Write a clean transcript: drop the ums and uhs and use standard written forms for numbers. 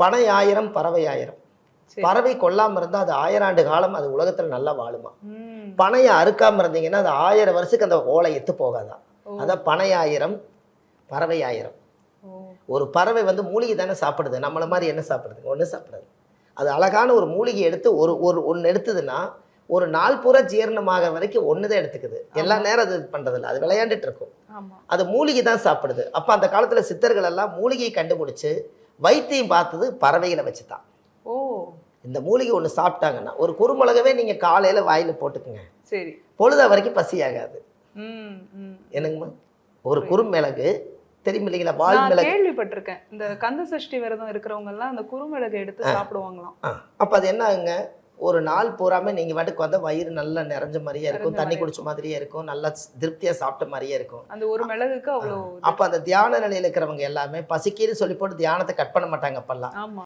பனை 1000 பறவை 1000. சரி. பறவை கொல்லாம இருந்தா அது 1000 ஆண்டு காலம் அது உலகத்துல நல்லா வாழுமா. ம். பனையை அறுக்காம இருந்தீங்கன்னா அது 1000 வருஷத்துக்கு அந்த ஓலை எத்து போகாதான். ஓ. அதான் பனை 1000 பறவை 1000. ஓ. ஒரு பறவை வந்து மூலிகை தானே சாப்பிடுது, நம்மள மாதிரி என்ன சாப்பிடுது, ஒண்ணு சாப்பிடாது. அது அழகான ஒரு மூலிகை எடுத்து ஒன்று எடுத்ததுன்னா ஒரு நாள் பூரா ஜீரணமாக வரைக்கும் ஒண்ணுதான் எடுத்துக்குது. எல்லா நேரம் அது பண்றதில்ல, அது விளையாண்டுட்டு இருக்கும். ஆமா. அது மூலிகை தான் சாப்பிடுது. அப்ப அந்த காலத்துல சித்தர்கள் எல்லாம் மூலிகையை கண்டுபிடிச்சு வைத்தியம் பார்த்தது பறவைகளை வச்சுதான். ஓ. இந்த மூலிகை ஒன்று சாப்பிட்டாங்கன்னா ஒரு குறுமிளகவே நீங்க காலையில வாயில போட்டுக்குங்க, சரி. பொழுத வரைக்கும் பசி ஆகாது. ம். ம். என்னங்கம்மா, ஒரு குறுமிளகு தெரியும் இல்லைங்களா, நான் வால் மிளகு. கேள்விப்பட்டிருக்கேன். இந்த கந்த சஷ்டி விரதம் இருக்கிறவங்க எல்லாம் அந்த குறுமிளகு எடுத்து சாப்பிடுவாங்களாம். அப்ப அது என்ன ஆகுங்க, ஒரு நாள் பூராமே நீங்க வாட்டுக்கு வந்தா வயிறு நல்லா நிறைஞ்ச மாதிரியே இருக்கும், தண்ணி குடிச்ச மாதிரியே இருக்கும், நல்லா திருப்தியா சாப்பிட்ட மாதிரியே இருக்கும். அந்த ஒரு மிளகுக்கு அவ்வளோ. அப்ப அந்த தியான நிலையில இருக்கிறவங்க எல்லாமே பசிக்குன்னு சொல்லி போட்டு தியானத்தை கட் பண்ண மாட்டாங்க அப்பெல்லாம். ஆமா.